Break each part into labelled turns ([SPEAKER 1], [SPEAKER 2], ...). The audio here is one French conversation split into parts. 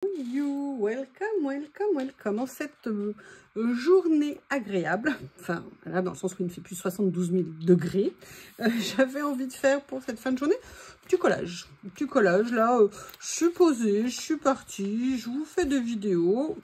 [SPEAKER 1] You, welcome, welcome, welcome. En cette journée agréable, enfin là dans le sens où il ne fait plus 72 000 degrés, j'avais envie de faire pour cette fin de journée du collage. Du collage, là, je suis posée, je suis partie, je vous fais des vidéos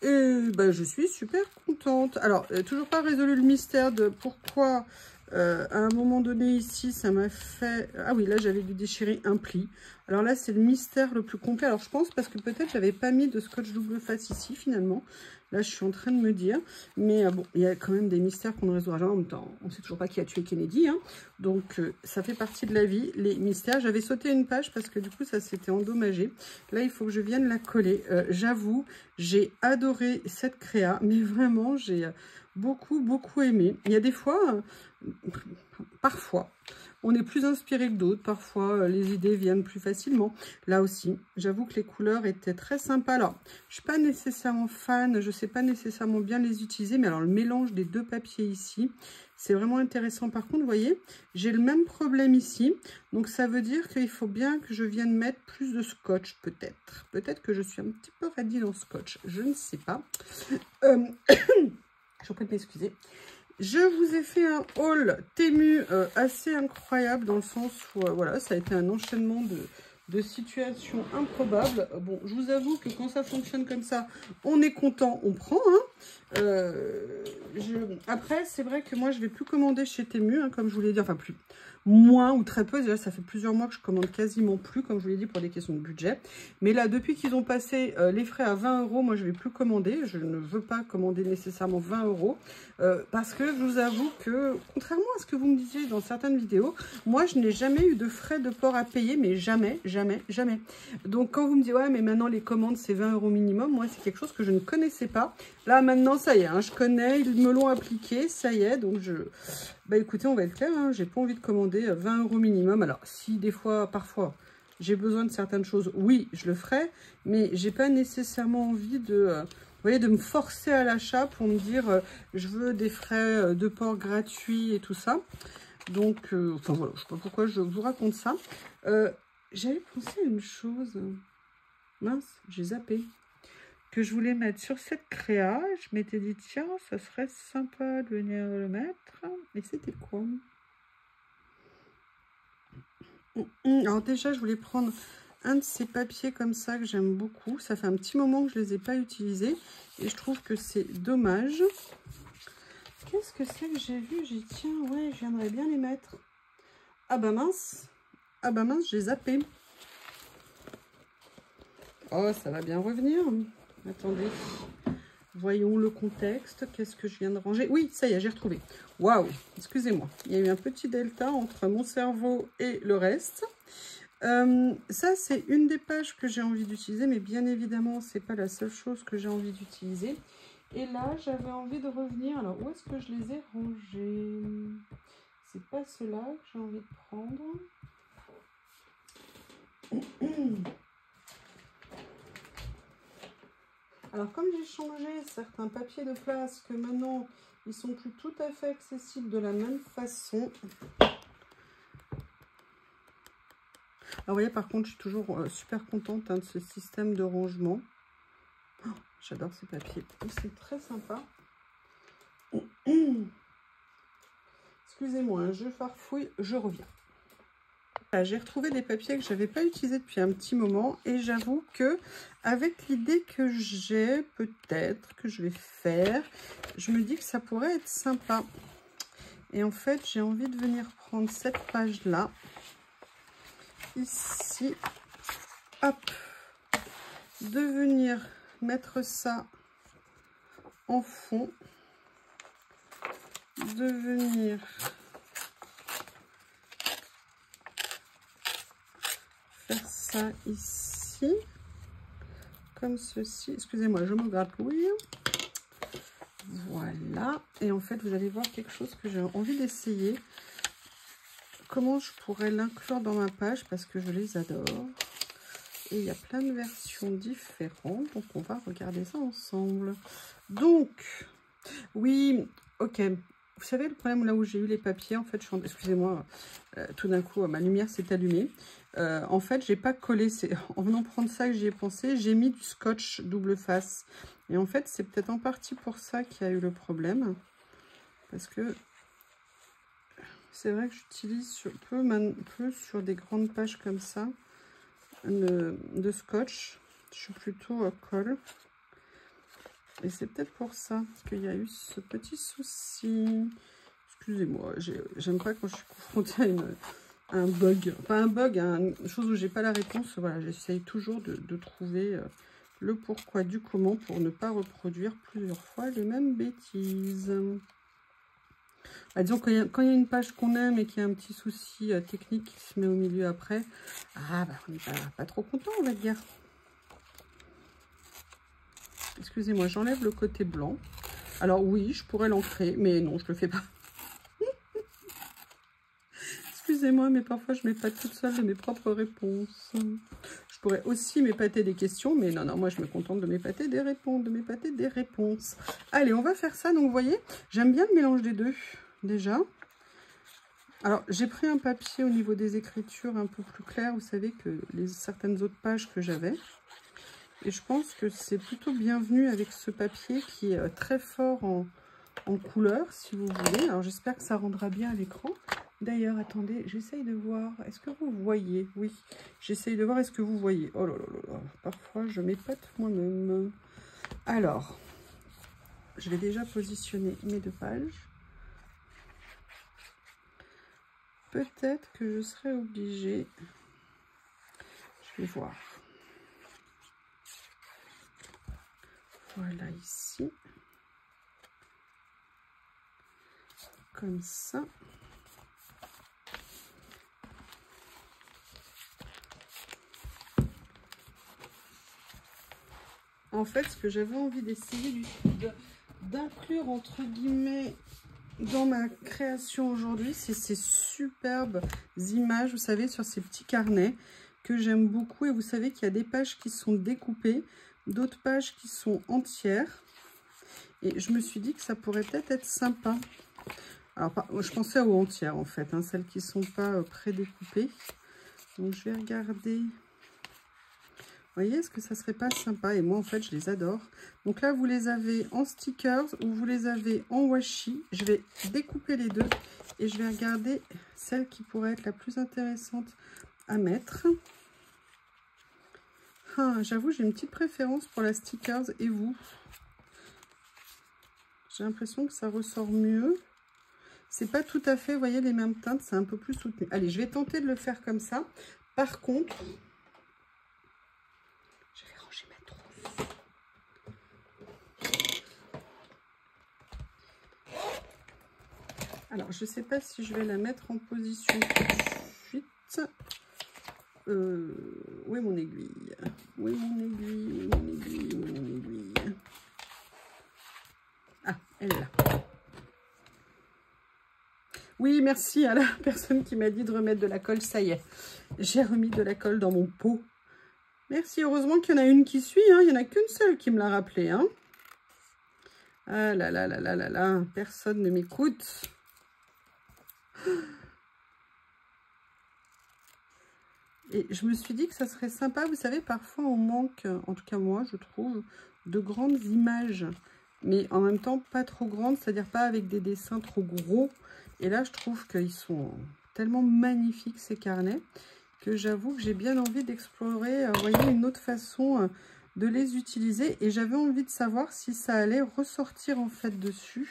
[SPEAKER 1] et ben, je suis super contente. Alors, toujours pas résolu le mystère de pourquoi à un moment donné ici, ça m'a fait... Ah oui, là, j'avais dû déchirer un pli. Alors là, c'est le mystère le plus complet. Alors, je pense parce que peut-être j'avais pas mis de scotch double face ici, finalement. Là, je suis en train de me dire. Mais bon, il y a quand même des mystères qu'on ne résoudra jamais en même temps. On ne sait toujours pas qui a tué Kennedy. Hein. Donc, ça fait partie de la vie, les mystères. J'avais sauté une page parce que du coup, ça s'était endommagé. Là, il faut que je vienne la coller. J'avoue, j'ai adoré cette créa. Mais vraiment, j'ai... beaucoup aimé. Il y a des fois, parfois, on est plus inspiré que d'autres. Parfois, les idées viennent plus facilement. Là aussi, j'avoue que les couleurs étaient très sympas. Alors, je suis pas nécessairement fan, je sais pas nécessairement bien les utiliser, mais alors le mélange des deux papiers ici, c'est vraiment intéressant. Par contre, vous voyez, j'ai le même problème ici. Donc, ça veut dire qu'il faut bien que je vienne mettre plus de scotch, peut-être. Peut-être que je suis un petit peu radie dans le scotch. Je ne sais pas. Je vous prie de m'excuser. Je vous ai fait un haul Temu assez incroyable dans le sens où voilà, ça a été un enchaînement de situations improbables. Bon, je vous avoue que quand ça fonctionne comme ça, on est content, on prend. Hein. Après, c'est vrai que moi, je vais plus commander chez Temu, hein, comme je vous l'ai dit, enfin plus. Moins ou très peu, déjà ça fait plusieurs mois que je commande quasiment plus, comme je vous l'ai dit, pour des questions de budget. Mais là, depuis qu'ils ont passé les frais à 20 €, moi je ne vais plus commander. Je ne veux pas commander nécessairement 20 €. Parce que je vous avoue que, contrairement à ce que vous me disiez dans certaines vidéos, moi je n'ai jamais eu de frais de port à payer, mais jamais, jamais, jamais. Donc quand vous me dites, ouais, mais maintenant les commandes c'est 20 € minimum, moi c'est quelque chose que je ne connaissais pas. Là maintenant, ça y est, hein, je connais, ils me l'ont appliqué, ça y est, donc je... Bah écoutez, on va être clair, hein, j'ai pas envie de commander 20 € minimum. Alors si des fois, parfois, j'ai besoin de certaines choses, oui, je le ferai, mais j'ai pas nécessairement envie de... vous voyez, de me forcer à l'achat pour me dire je veux des frais de port gratuits et tout ça. Donc, enfin voilà, je sais pas pourquoi je vous raconte ça. J'avais pensé à une chose. Mince, j'ai zappé. Que je voulais mettre sur cette créa. Je m'étais dit, tiens, ça serait sympa de venir le mettre. Et c'était quoi? Alors déjà, je voulais prendre un de ces papiers comme ça que j'aime beaucoup. Ça fait un petit moment que je ne les ai pas utilisés. Et je trouve que c'est dommage. Qu'est-ce que c'est que j'ai vu? J'ai dit, tiens, ouais, je viendrais bien les mettre. Ah bah mince. Ah bah mince, j'ai zappé. Oh, ça va bien revenir. Attendez. Voyons le contexte. Qu'est-ce que je viens de ranger? Oui, ça y est, j'ai retrouvé. Waouh, excusez-moi. Il y a eu un petit delta entre mon cerveau et le reste. Ça, c'est une des pages que j'ai envie d'utiliser, mais bien évidemment, c'est pas la seule chose que j'ai envie d'utiliser. Et là, j'avais envie de revenir. Alors, où est-ce que je les ai rangés? C'est pas ceux-là que j'ai envie de prendre. Alors, comme j'ai changé certains papiers de place, que maintenant, ils sont plus tout à fait accessibles de la même façon. Alors, vous voyez, par contre, je suis toujours super contente hein, de ce système de rangement. Oh, j'adore ces papiers. C'est très sympa. Excusez-moi, hein, je farfouille, je reviens. J'ai retrouvé des papiers que je n'avais pas utilisés depuis un petit moment et j'avoue que avec l'idée que j'ai, peut-être que je vais faire, je me dis que ça pourrait être sympa. Et en fait, j'ai envie de venir prendre cette page-là, ici, hop, de venir mettre ça en fond, de venir faire ça ici, comme ceci. Excusez-moi, je me gratouille. Voilà. Et en fait, vous allez voir quelque chose que j'ai envie d'essayer. Comment je pourrais l'inclure dans ma page parce que je les adore. Et il y a plein de versions différentes. Donc, on va regarder ça ensemble. Donc, oui, ok. vous savez, le problème là où j'ai eu les papiers, en fait, excusez-moi, tout d'un coup, ma lumière s'est allumée. En fait, j'ai pas collé, en venant prendre ça que j'y ai pensé, j'ai mis du scotch double face. Et en fait, c'est peut-être en partie pour ça qu'il y a eu le problème. Parce que c'est vrai que j'utilise peu sur des grandes pages comme ça de scotch. Je suis plutôt colle. Et c'est peut-être pour ça qu'il y a eu ce petit souci. Excusez-moi, j'aime pas quand je suis confrontée à un bug. Pas un bug, une chose où j'ai pas la réponse. Voilà, j'essaye toujours de trouver le pourquoi du comment pour ne pas reproduire plusieurs fois les mêmes bêtises. Bah, disons, quand il y a une page qu'on aime et qu'il y a un petit souci technique qui se met au milieu après, on n'est pas trop content, on va dire. Excusez-moi, j'enlève le côté blanc. Alors oui, je pourrais l'ancrer, mais non, je le fais pas. Excusez-moi, mais parfois je m'épate toute seule de mes propres réponses. Je pourrais aussi m'épater des questions, mais non, moi je me contente de m'épater des réponses. Allez, on va faire ça. Donc vous voyez, j'aime bien le mélange des deux, déjà. Alors, j'ai pris un papier au niveau des écritures un peu plus clair, vous savez, que certaines autres pages que j'avais. Et je pense que c'est plutôt bienvenu avec ce papier qui est très fort en couleur, si vous voulez. Alors, j'espère que ça rendra bien à l'écran. D'ailleurs, attendez, j'essaye de voir. Est-ce que vous voyez? Oui, j'essaye de voir. Est-ce que vous voyez? Oh là là là là. Parfois, je m'épate moi-même. Alors, je vais déjà positionner mes deux pages. Peut-être que je serai obligée. Je vais voir. Voilà, ici. Comme ça. En fait, ce que j'avais envie d'essayer d'inclure, entre guillemets, dans ma création aujourd'hui, c'est ces superbes images, vous savez, sur ces petits carnets que j'aime beaucoup. Et vous savez qu'il y a des pages qui sont découpées, d'autres pages qui sont entières. Et je me suis dit que ça pourrait peut-être être sympa. Alors, je pensais aux entières, en fait, celles qui ne sont pas prédécoupées. Donc, je vais regarder. Vous voyez, est-ce que ça serait pas sympa? Et moi, en fait, je les adore. Donc là, vous les avez en stickers ou vous les avez en washi. Je vais découper les deux et je vais regarder celle qui pourrait être la plus intéressante à mettre. J'avoue, j'ai une petite préférence pour la stickers. Et vous? J'ai l'impression que ça ressort mieux. C'est pas tout à fait, vous voyez, les mêmes teintes. C'est un peu plus soutenu. Allez, je vais tenter de le faire comme ça. Par contre... Alors, je ne sais pas si je vais la mettre en position tout de suite. Où est mon aiguille? Où est mon aiguille? Où est mon aiguille? Où est mon aiguille? Ah, elle est là. Oui, merci à la personne qui m'a dit de remettre de la colle. Ça y est, j'ai remis de la colle dans mon pot. Merci, heureusement qu'il y en a une qui suit. Il n'y en a qu'une seule qui me l'a rappelé. Ah là là là là là là, personne ne m'écoute. Et je me suis dit que ça serait sympa, vous savez, parfois on manque, en tout cas moi je trouve, de grandes images, mais en même temps pas trop grandes, c'est-à-dire pas avec des dessins trop gros. Et là je trouve qu'ils sont tellement magnifiques ces carnets, que j'avoue que j'ai bien envie d'explorer, vous voyez, une autre façon de les utiliser. Et j'avais envie de savoir si ça allait ressortir en fait dessus.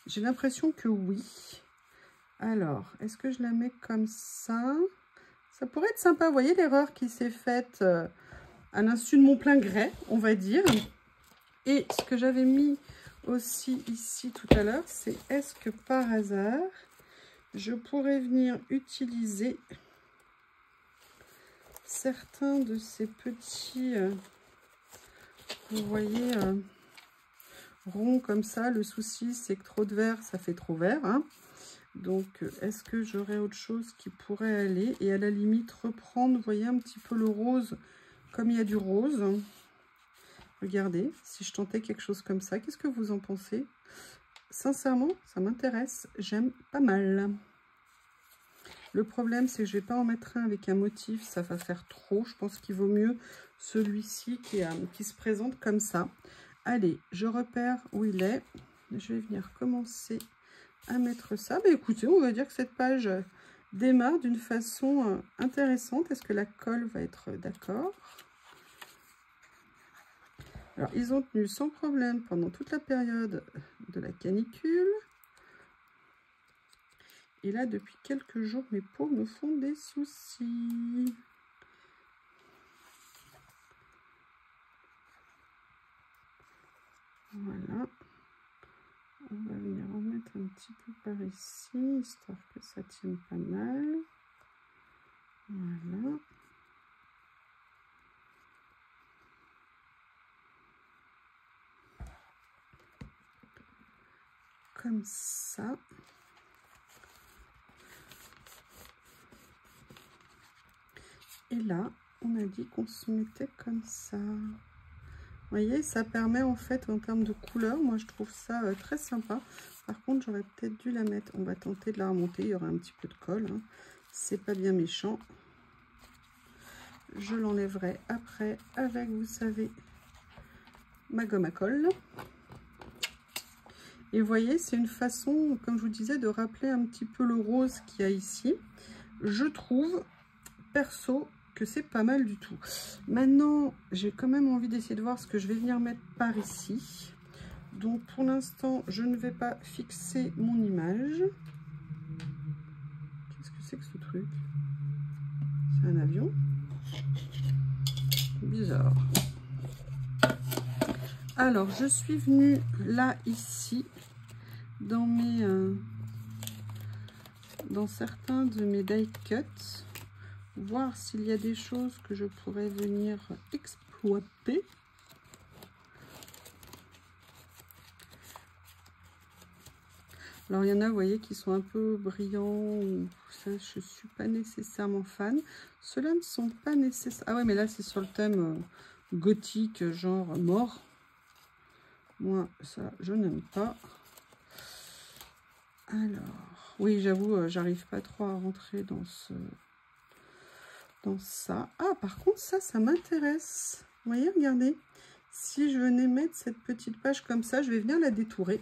[SPEAKER 1] J'ai l'impression que oui. Alors, est-ce que je la mets comme ça? Ça pourrait être sympa. Vous voyez l'erreur qui s'est faite à l'insu de mon plein gré, on va dire. Et ce que j'avais mis aussi ici tout à l'heure, c'est est-ce que par hasard, je pourrais venir utiliser certains de ces petits, vous voyez, ronds comme ça. Le souci, c'est que trop de vert, ça fait trop vert, Donc, est-ce que j'aurais autre chose qui pourrait aller? Et à la limite, reprendre, vous voyez, un petit peu le rose, comme il y a du rose. Regardez, si je tentais quelque chose comme ça, qu'est-ce que vous en pensez? sincèrement, ça m'intéresse. J'aime pas mal. Le problème, c'est que je vais pas en mettre un avec un motif. Ça va faire trop. Je pense qu'il vaut mieux celui-ci qui se présente comme ça. Allez, je repère où il est. Je vais venir commencer à mettre ça. Mais écoutez, on va dire que cette page démarre d'une façon intéressante. Est-ce que la colle va être d'accord? Alors, ils ont tenu sans problème pendant toute la période de la canicule. Et là, depuis quelques jours, mes peaux me font des soucis. Voilà. On va venir en mettre un petit peu par ici, histoire que ça tienne pas mal. Voilà. Comme ça. Et là, on a dit qu'on se mettait comme ça. Vous voyez, ça permet en fait, en termes de couleur, moi je trouve ça très sympa. Par contre, j'aurais peut-être dû la mettre. On va tenter de la remonter. Il y aura un petit peu de colle. Hein. C'est pas bien méchant. Je l'enlèverai après avec, vous savez, ma gomme à colle. Et vous voyez, c'est une façon, comme je vous disais, de rappeler un petit peu le rose qu'il y a ici. Je trouve, perso, que c'est pas mal du tout. Maintenant, j'ai quand même envie d'essayer de voir ce que je vais venir mettre par ici. Donc, pour l'instant, je ne vais pas fixer mon image. Qu'est-ce que c'est que ce truc? C'est un avion? Bizarre. Alors, je suis venue là, ici, dans certains de mes die cuts, voir s'il y a des choses que je pourrais venir exploiter. Alors, il y en a, vous voyez, qui sont un peu brillants. Ça, je ne suis pas nécessairement fan. Ceux-là ne sont pas nécessaires. Ah ouais, mais là, c'est sur le thème gothique, genre mort. Moi, ça, je n'aime pas. Alors, oui, j'avoue, j'arrive pas trop à rentrer dans ça. Ah, par contre, ça m'intéresse. Vous voyez, regardez. Si je venais mettre cette petite page comme ça, je vais venir la détourer.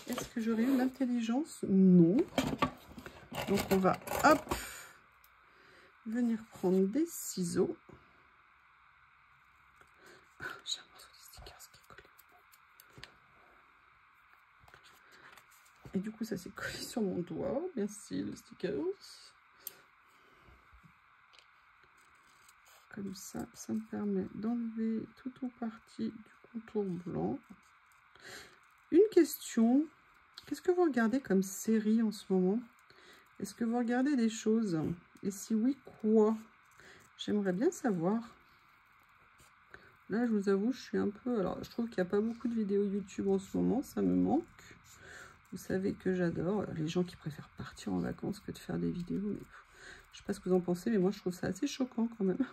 [SPEAKER 1] Est-ce que j'aurais eu l'intelligence? Non. Donc, on va, hop, venir prendre des ciseaux. Ah, j'ai un morceau de stickers qui est collé. Et du coup, ça s'est collé sur mon doigt. Merci, le stickers. Comme ça, ça me permet d'enlever tout ou partie du contour blanc. Une question, qu'est-ce que vous regardez comme série en ce moment? Est-ce que vous regardez des choses? Et si oui, quoi? J'aimerais bien savoir. Là, je vous avoue, je suis un peu... Alors, je trouve qu'il n'y a pas beaucoup de vidéos YouTube en ce moment, ça me manque. Vous savez que j'adore les gens qui préfèrent partir en vacances que de faire des vidéos. Mais je ne sais pas ce que vous en pensez, mais moi, je trouve ça assez choquant quand même.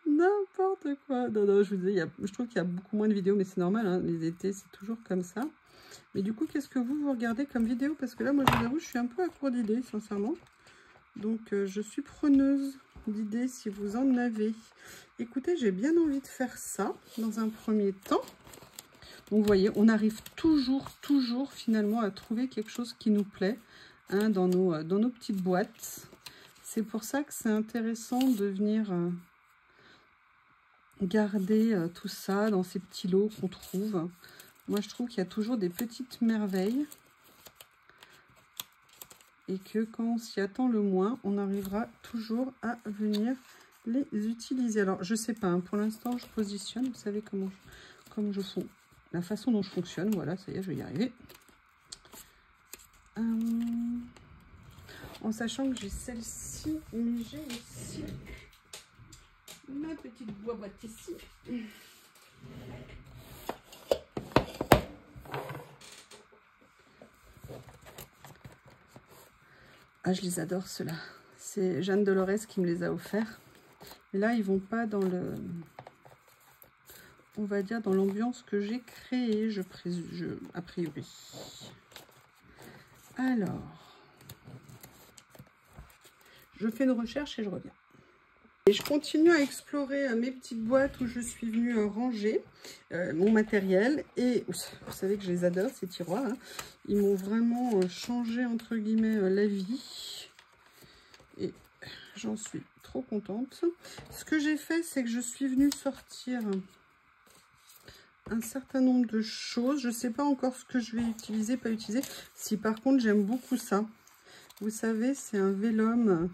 [SPEAKER 1] N'importe quoi. Non, je vous dis, je trouve qu'il y a beaucoup moins de vidéos, mais c'est normal, hein, les étés, c'est toujours comme ça. Mais du coup, qu'est-ce que vous regardez comme vidéo? Parce que là, moi, je vous avoue, je suis un peu à court d'idées, sincèrement. Donc, je suis preneuse d'idées si vous en avez. Écoutez, j'ai bien envie de faire ça dans un premier temps. Donc, vous voyez, on arrive toujours, finalement, à trouver quelque chose qui nous plaît, hein, dans nos petites boîtes. C'est pour ça que c'est intéressant de venir garder tout ça dans ces petits lots qu'on trouve. Moi, je trouve qu'il y a toujours des petites merveilles. Et que quand on s'y attend le moins, on arrivera toujours à venir les utiliser. Alors, je sais pas, hein, pour l'instant, je positionne. Vous savez comment je fais, la façon dont je fonctionne. Voilà, ça y est, je vais y arriver. En sachant que j'ai celle-ci, mais j'ai aussi ma petite boîte ici. Ah, je les adore ceux-là. C'est Jeanne Dolores qui me les a offerts. Mais là, ils vont pas dans on va dire, dans l'ambiance que j'ai créée, a priori. Alors, je fais une recherche et je reviens. Et je continue à explorer mes petites boîtes où je suis venue ranger mon matériel. Et vous savez que je les adore, ces tiroirs. Hein. Ils m'ont vraiment changé, entre guillemets, la vie. Et j'en suis trop contente. Ce que j'ai fait, c'est que je suis venue sortir un certain nombre de choses. Je ne sais pas encore ce que je vais utiliser, pas utiliser. Si par contre, j'aime beaucoup ça. Vous savez, c'est un vélum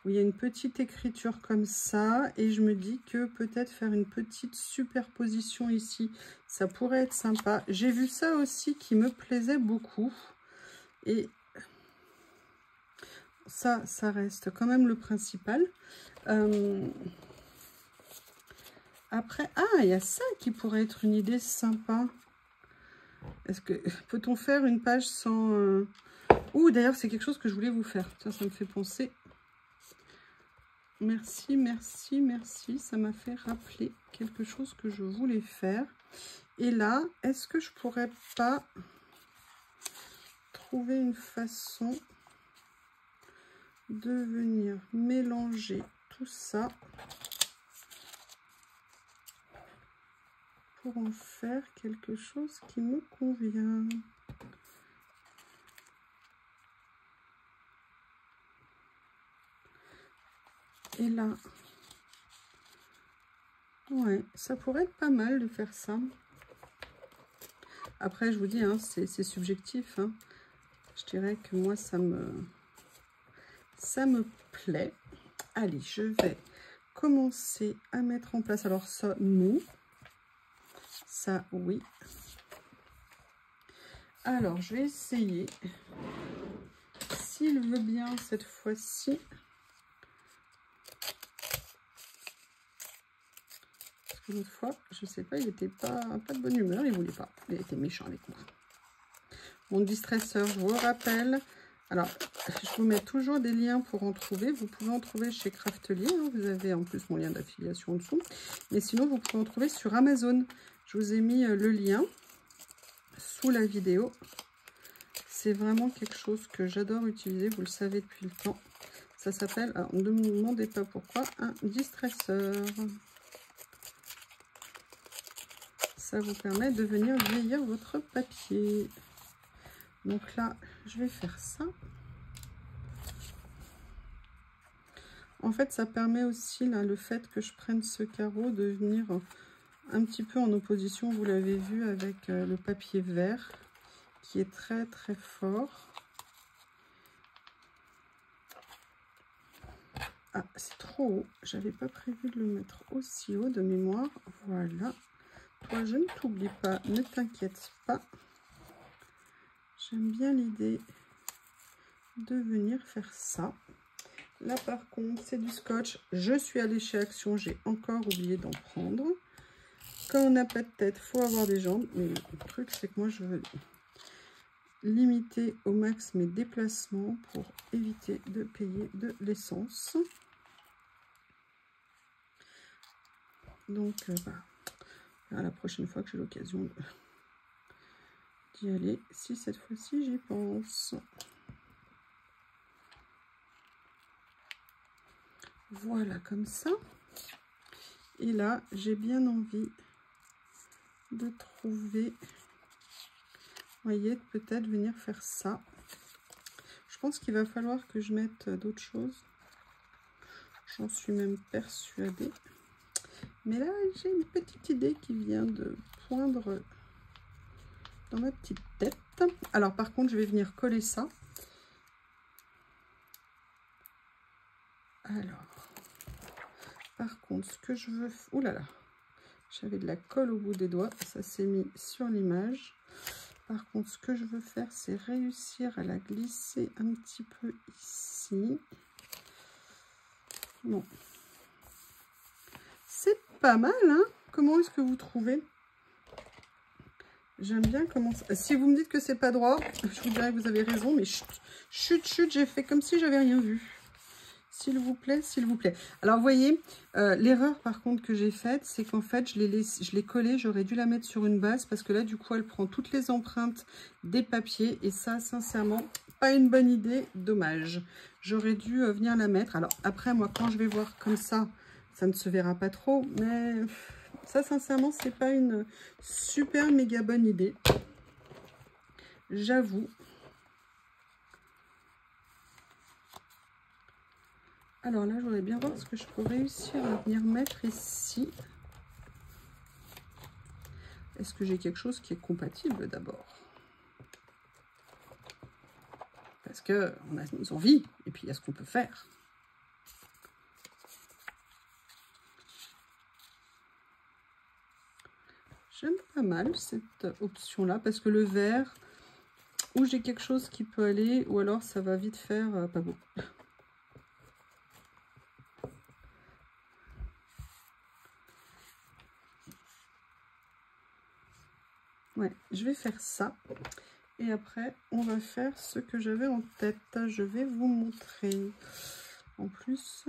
[SPEAKER 1] où il y a une petite écriture comme ça. Et je me dis que peut-être faire une petite superposition ici, ça pourrait être sympa. J'ai vu ça aussi qui me plaisait beaucoup. Et ça reste quand même le principal. Après, il y a ça qui pourrait être une idée sympa. Est-ce que peut-on faire une page sans... d'ailleurs, c'est quelque chose que je voulais vous faire. Ça me fait penser. Merci, merci, merci. Ça m'a fait rappeler quelque chose que je voulais faire. Et là, est-ce que je pourrais pas trouver une façon de venir mélanger tout ça pour en faire quelque chose qui me convient. Et là, ouais, ça pourrait être pas mal de faire ça. Après, je vous dis, hein, c'est subjectif. Hein. Je dirais que moi, ça me plaît. Allez, je vais commencer à mettre en place. Alors ça, non. Ça, oui. Alors, je vais essayer, s'il veut bien cette fois-ci. Parce que l'autre fois, je sais pas, il n'était pas de bonne humeur, il voulait pas. Il était méchant avec moi. Mon distresseur, je vous rappelle. Alors, je vous mets toujours des liens pour en trouver. Vous pouvez en trouver chez Craftelier. Hein. Vous avez en plus mon lien d'affiliation en dessous. Mais sinon, vous pouvez en trouver sur Amazon. Je vous ai mis le lien sous la vidéo. C'est vraiment quelque chose que j'adore utiliser. Vous le savez depuis le temps. Ça s'appelle, alors ne me demandez pas pourquoi, un distresseur. Ça vous permet de venir vieillir votre papier. Donc là, je vais faire ça. En fait, ça permet aussi, là, le fait que je prenne ce carreau, de venir un petit peu en opposition, vous l'avez vu, avec le papier vert, qui est très très fort. Ah, c'est trop haut. J'avais pas prévu de le mettre aussi haut de mémoire. Voilà. Toi, je ne t'oublie pas, ne t'inquiète pas. J'aime bien l'idée de venir faire ça. Là, par contre, c'est du scotch. Je suis allée chez Action, j'ai encore oublié d'en prendre. Quand on n'a pas de tête, il faut avoir des jambes. Mais le truc, c'est que moi, je veux limiter au max mes déplacements pour éviter de payer de l'essence. Donc, la prochaine fois que j'ai l'occasion d'y aller, si cette fois-ci j'y pense. Voilà, comme ça. Et là, j'ai bien envie de trouver, vous voyez, peut-être venir faire ça. Je pense qu'il va falloir que je mette d'autres choses. J'en suis même persuadée. Mais là, j'ai une petite idée qui vient de poindre dans ma petite tête. Alors, par contre, je vais venir coller ça. Alors, par contre, ce que je veux... Ouh là là, j'avais de la colle au bout des doigts. Ça s'est mis sur l'image. Par contre, ce que je veux faire, c'est réussir à la glisser un petit peu ici. Bon. C'est pas mal, hein? Comment est-ce que vous trouvez? J'aime bien comment ça... Si vous me dites que c'est pas droit, je vous dirais que vous avez raison, mais chut, chut, chut, j'ai fait comme si j'avais rien vu. S'il vous plaît, s'il vous plaît. Alors, vous voyez, l'erreur, par contre, que j'ai faite, c'est qu'en fait, je l'ai collée. J'aurais dû la mettre sur une base parce que là, du coup, elle prend toutes les empreintes des papiers. Et ça, sincèrement, pas une bonne idée. Dommage. J'aurais dû venir la mettre. Alors, après, moi, quand je vais voir comme ça ne se verra pas trop. Mais ça, sincèrement, c'est pas une super méga bonne idée. J'avoue. Alors là, je voudrais bien voir ce que je peux réussir à venir mettre ici. Est-ce que j'ai quelque chose qui est compatible d'abord? Parce qu'on a nos envies, et puis il y a ce qu'on peut faire. J'aime pas mal cette option-là, parce que le vert, ou j'ai quelque chose qui peut aller, ou alors ça va vite faire pas beau. Ouais, je vais faire ça. Et après, on va faire ce que j'avais en tête. Je vais vous montrer. En plus,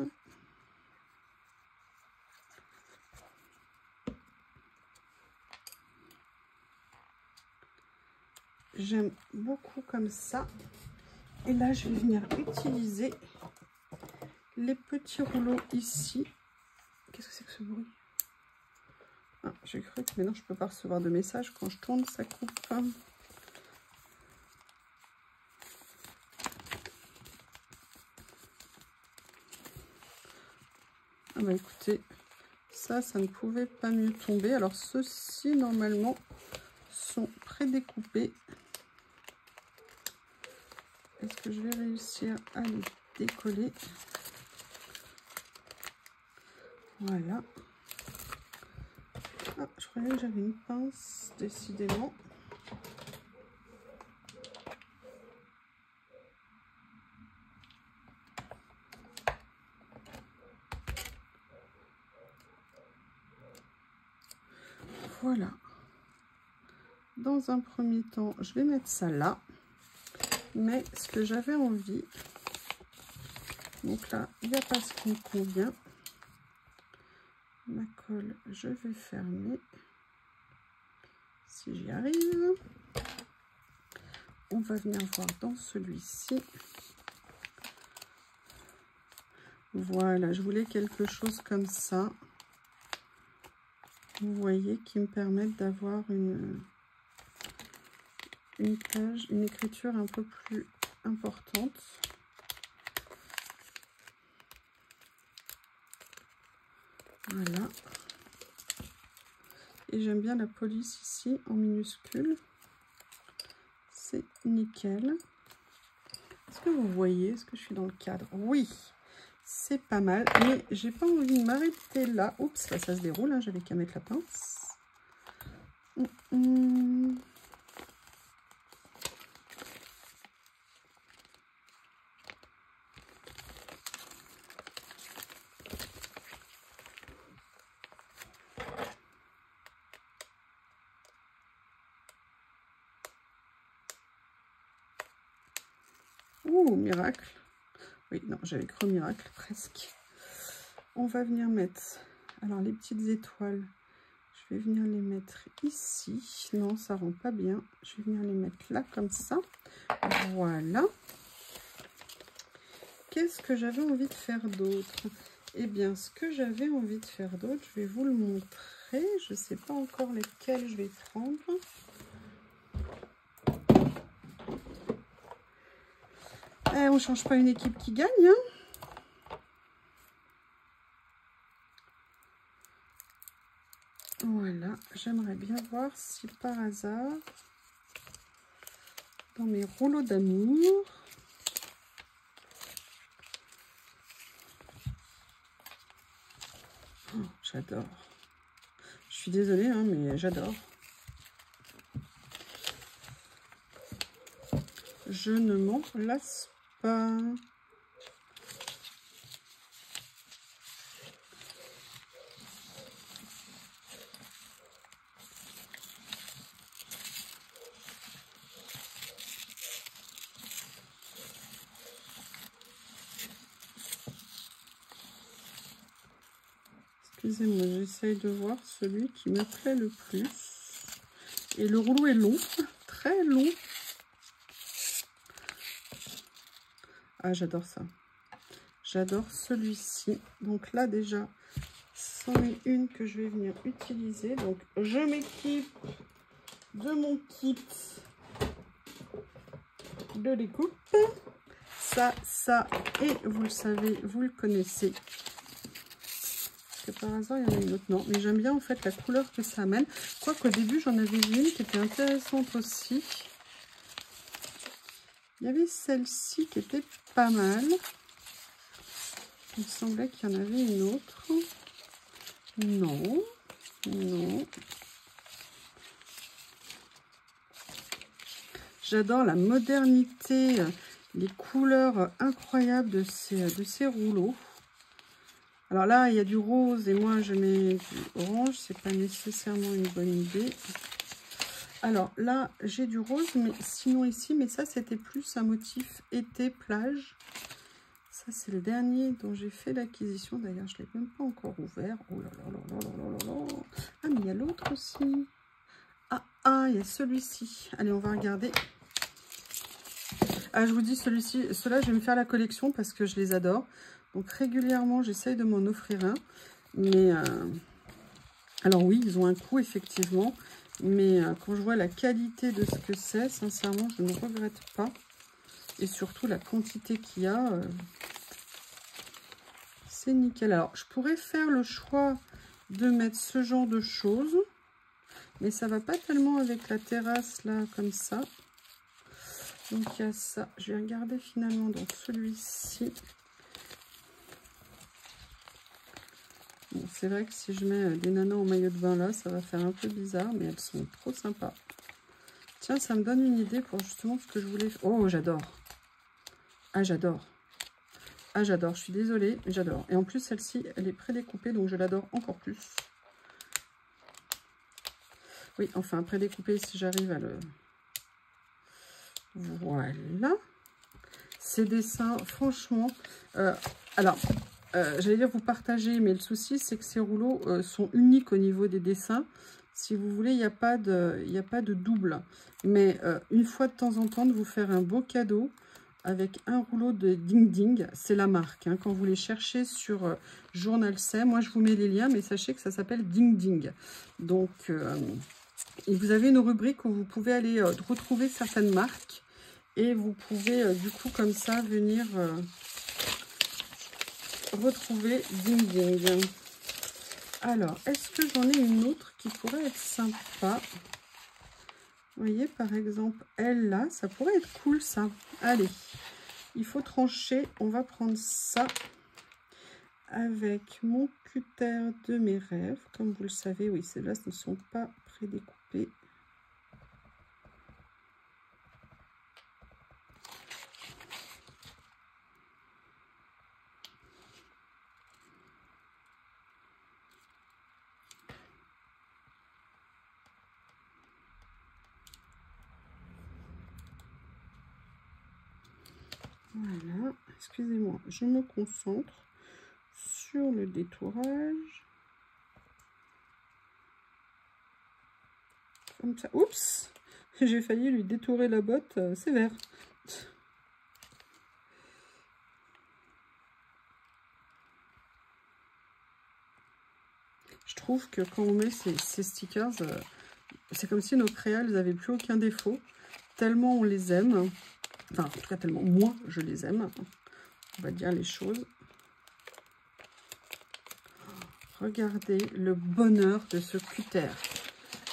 [SPEAKER 1] j'aime beaucoup comme ça. Et là, je vais venir utiliser les petits rouleaux ici. Qu'est-ce que c'est que ce bruit? Ah, j'ai cru que maintenant je peux pas recevoir de message. Quand je tourne, ça coupe. Ah bah écoutez, ça ne pouvait pas mieux tomber. Alors ceux-ci, normalement, sont prédécoupés. Est-ce que je vais réussir à les décoller? Voilà. Ah, je croyais que j'avais une pince, décidément. Voilà. Dans un premier temps, je vais mettre ça là. Mais ce que j'avais envie, donc là, il n'y a pas ce qui me convient. Ma colle, je vais fermer. Si j'y arrive. On va venir voir dans celui-ci. Voilà, je voulais quelque chose comme ça. Vous voyez, qui me permettent d'avoir une page, une écriture un peu plus importante. Voilà. Et j'aime bien la police ici en minuscule. C'est nickel. Est-ce que vous voyez? Est-ce que je suis dans le cadre? Oui, c'est pas mal. Mais j'ai pas envie de m'arrêter là. Oups, là ça se déroule, hein, j'avais qu'à mettre la pince. Ouh, miracle. Oui, non, j'avais cru miracle, presque. On va venir mettre, alors les petites étoiles, je vais venir les mettre ici. Non, ça rend pas bien. Je vais venir les mettre là, comme ça. Voilà. Qu'est-ce que j'avais envie de faire d'autre? Eh bien, ce que j'avais envie de faire d'autre, je vais vous le montrer. Je ne sais pas encore lesquels je vais prendre. On ne change pas une équipe qui gagne, hein. Voilà, j'aimerais bien voir si par hasard, dans mes rouleaux d'amour, oh, j'adore. Je suis désolée, hein, mais j'adore. Je ne m'en lasse pas. Excusez-moi, j'essaye de voir celui qui me plaît le plus. Et le rouleau est long, très long. Ah, j'adore ça. J'adore celui-ci. Donc là, déjà, c'en est une que je vais venir utiliser. Donc, je m'équipe de mon kit de découpe. Ça, et vous le savez, vous le connaissez. Par hasard il y en a une autre, non, mais j'aime bien en fait la couleur que ça amène, quoique au début j'en avais vu une qui était intéressante aussi. Il y avait celle-ci qui était pas mal, il me semblait qu'il y en avait une autre. Non, j'adore la modernité, les couleurs incroyables de ces rouleaux. Alors là, il y a du rose et moi je mets du orange. C'est pas nécessairement une bonne idée. Alors là, j'ai du rose, mais sinon ici, mais ça c'était plus un motif été plage. Ça c'est le dernier dont j'ai fait l'acquisition. D'ailleurs, je l'ai même pas encore ouvert. Oh là là là là là là là. Ah, mais il y a l'autre aussi. Ah, il y a celui-ci. Allez, on va regarder. Ah, je vous dis, ceux-là, je vais me faire la collection parce que je les adore. Donc régulièrement, j'essaye de m'en offrir un. Mais alors oui, ils ont un coût, effectivement. Mais quand je vois la qualité de ce que c'est, sincèrement, je ne regrette pas. Et surtout, la quantité qu'il y a, c'est nickel. Alors, je pourrais faire le choix de mettre ce genre de choses. Mais ça ne va pas tellement avec la terrasse, là, comme ça. Donc, il y a ça. Je vais regarder finalement dans celui-ci. Bon, c'est vrai que si je mets des nanas en maillot de bain là, ça va faire un peu bizarre, mais elles sont trop sympas. Tiens, ça me donne une idée pour justement ce que je voulais... Oh, j'adore. Ah, j'adore. Ah, j'adore. Je suis désolée, mais j'adore. Et en plus, celle-ci, elle est prédécoupée, donc je l'adore encore plus. Oui, enfin, prédécoupée, si j'arrive à le... Voilà. Ces dessins, franchement... alors... j'allais dire vous partagez, mais le souci c'est que ces rouleaux sont uniques au niveau des dessins. Si vous voulez, il n'y a pas de double. Mais une fois de temps en temps, de vous faire un beau cadeau avec un rouleau de Ding Ding, c'est la marque. Hein, quand vous les cherchez sur Journal C, moi je vous mets les liens, mais sachez que ça s'appelle Ding Ding. Donc, et vous avez une rubrique où vous pouvez aller retrouver certaines marques. Et vous pouvez du coup comme ça venir... retrouver Ding Ding. Alors, est-ce que j'en ai une autre qui pourrait être sympa? Vous voyez, par exemple, elle là, ça pourrait être cool ça. Allez, il faut trancher. On va prendre ça avec mon cutter de mes rêves. Comme vous le savez, oui, celles-là ne sont pas prédécoupées. Voilà, excusez-moi, je me concentre sur le détourage. Comme ça. Oups, j'ai failli lui détourer la botte sévère. Je trouve que quand on met ces stickers, c'est comme si nos créas n'avaient plus aucun défaut. Tellement on les aime. Enfin, en tout cas, tellement moi, je les aime. On va dire les choses. Regardez le bonheur de ce cutter.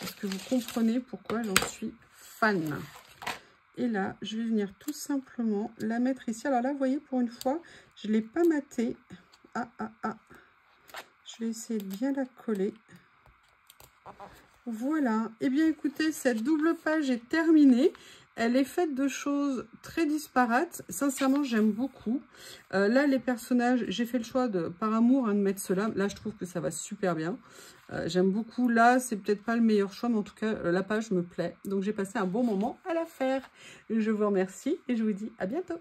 [SPEAKER 1] Est-ce que vous comprenez pourquoi j'en suis fan? Et là, je vais venir tout simplement la mettre ici. Alors là, vous voyez, pour une fois, je ne l'ai pas maté. Je vais essayer de bien la coller. Voilà. Eh bien, écoutez, cette double page est terminée. Elle est faite de choses très disparates. Sincèrement, j'aime beaucoup. Là, les personnages, j'ai fait le choix, par amour, de mettre cela. Là, je trouve que ça va super bien. J'aime beaucoup. Là, c'est peut-être pas le meilleur choix, mais en tout cas, la page me plaît. Donc, j'ai passé un bon moment à la faire. Je vous remercie et je vous dis à bientôt.